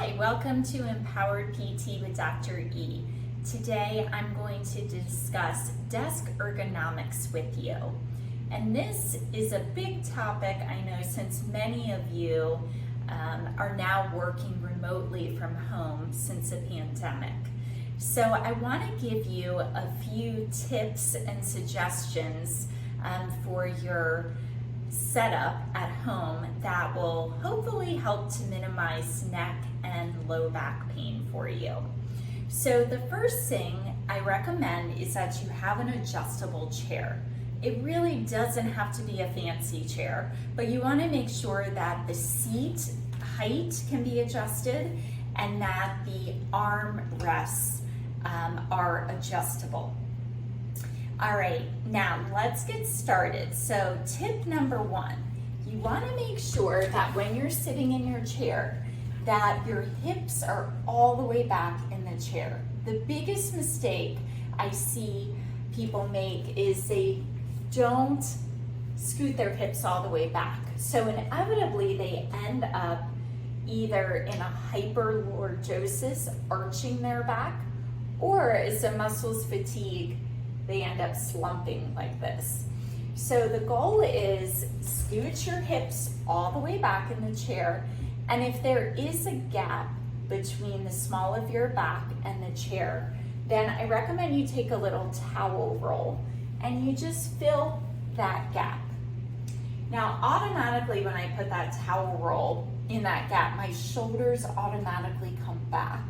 Hi, welcome to Empowered PT with Dr. E. Today I'm going to discuss desk ergonomics with you. And this is a big topic, I know, since many of you are now working remotely from home since the pandemic. So I want to give you a few tips and suggestions for your setup at home that will hopefully help to minimize neck and low back pain for you. So the first thing I recommend is that you have an adjustable chair. It really doesn't have to be a fancy chair, but you want to make sure that the seat height can be adjusted and that the arm rests are adjustable. All right, now let's get started. So tip number one, you want to make sure that when you're sitting in your chair, that your hips are all the way back in the chair. The biggest mistake I see people make is they don't scoot their hips all the way back. So inevitably they end up either in a hyperlordosis, arching their back, or as the muscles fatigue, they end up slumping like this. So the goal is scoot your hips all the way back in the chair, and if there is a gap between the small of your back and the chair, then I recommend you take a little towel roll and you just fill that gap. Now automatically when I put that towel roll in that gap, my shoulders automatically come back.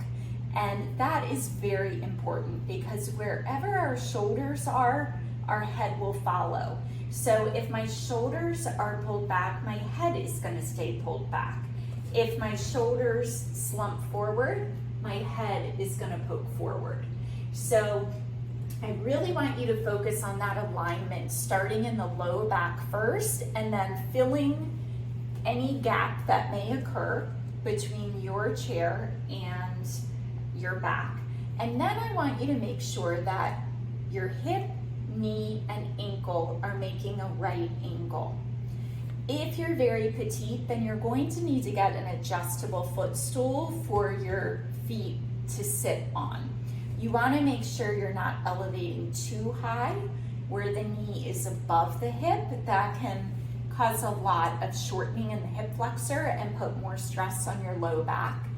And that is very important because wherever our shoulders are, our head will follow. So if my shoulders are pulled back, my head is going to stay pulled back. If my shoulders slump forward, my head is going to poke forward. So I really want you to focus on that alignment, starting in the low back first and then filling any gap that may occur between your chair and your back. And then I want you to make sure that your hip, knee, and ankle are making a right angle. If you're very petite, then you're going to need to get an adjustable footstool for your feet to sit on. You want to make sure you're not elevating too high where the knee is above the hip. That can cause a lot of shortening in the hip flexor and put more stress on your low back.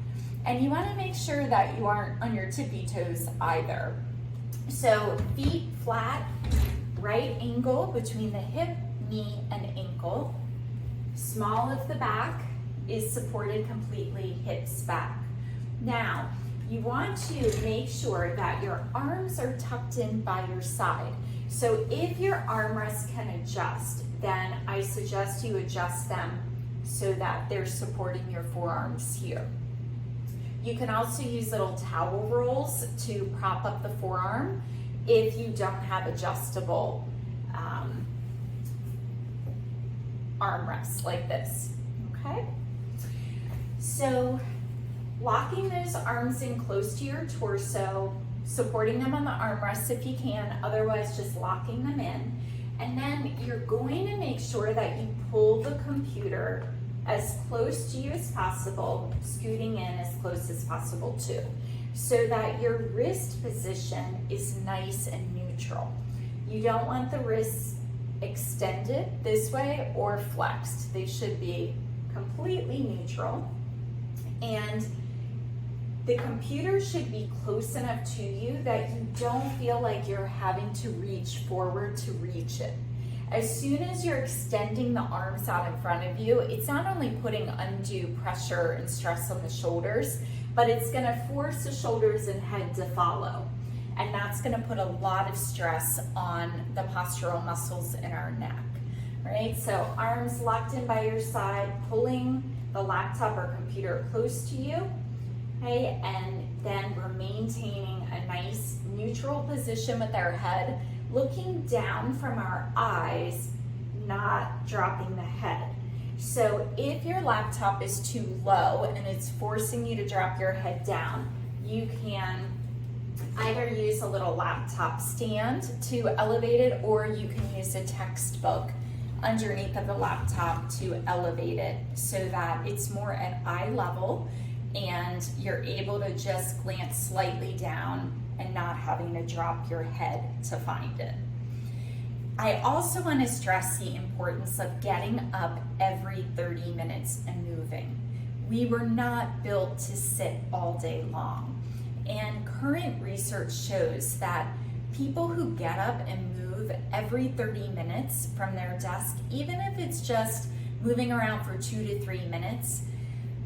And you want to make sure that you aren't on your tippy toes either. So feet flat, right angle between the hip, knee, and ankle. Small of the back is supported completely, hips back. Now, you want to make sure that your arms are tucked in by your side. So if your armrests can adjust, then I suggest you adjust them so that they're supporting your forearms here. You can also use little towel rolls to prop up the forearm if you don't have adjustable armrests like this, okay? So locking those arms in close to your torso, supporting them on the armrests if you can, otherwise just locking them in. And then you're going to make sure that you pull the computer as close to you as possible, scooting in as close as possible too, so that your wrist position is nice and neutral. You don't want the wrists extended this way or flexed. They should be completely neutral. And the computer should be close enough to you that you don't feel like you're having to reach forward to reach it. As soon as you're extending the arms out in front of you, it's not only putting undue pressure and stress on the shoulders, but it's going to force the shoulders and head to follow. And that's going to put a lot of stress on the postural muscles in our neck, right? So arms locked in by your side, pulling the laptop or computer close to you, okay? And then we're maintaining a nice neutral position with our head, looking down from our eyes, not dropping the head. So if your laptop is too low and it's forcing you to drop your head down, you can either use a little laptop stand to elevate it, or you can use a textbook underneath of the laptop to elevate it so that it's more at eye level and you're able to just glance slightly down and not having to drop your head to find it. I also want to stress the importance of getting up every 30 minutes and moving. We were not built to sit all day long, and current research shows that people who get up and move every 30 minutes from their desk, even if it's just moving around for 2 to 3 minutes,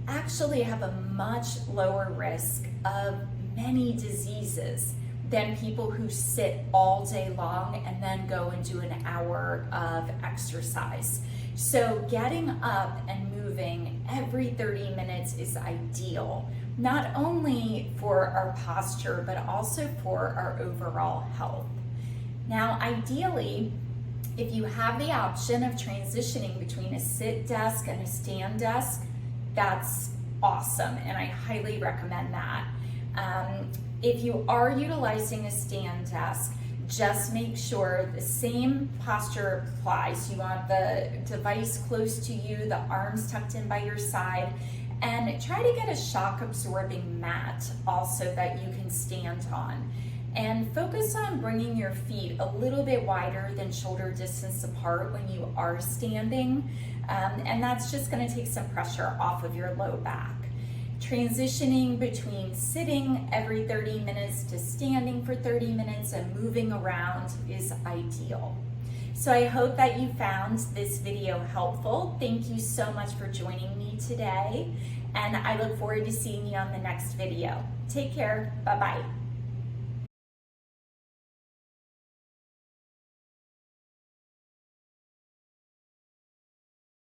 actually have a much lower risk of many diseases than people who sit all day long and then go and do an hour of exercise. So getting up and moving every 30 minutes is ideal, not only for our posture, but also for our overall health. Now, ideally, if you have the option of transitioning between a sit desk and a stand desk, that's awesome, and I highly recommend that. If you are utilizing a stand desk, just make sure the same posture applies. You want the device close to you, the arms tucked in by your side, and try to get a shock absorbing mat also that you can stand on. And focus on bringing your feet a little bit wider than shoulder distance apart when you are standing, and that's just going to take some pressure off of your low back. Transitioning between sitting every 30 minutes to standing for 30 minutes and moving around is ideal. So I hope that you found this video helpful. Thank you so much for joining me today, and I look forward to seeing you on the next video. Take care. Bye-bye.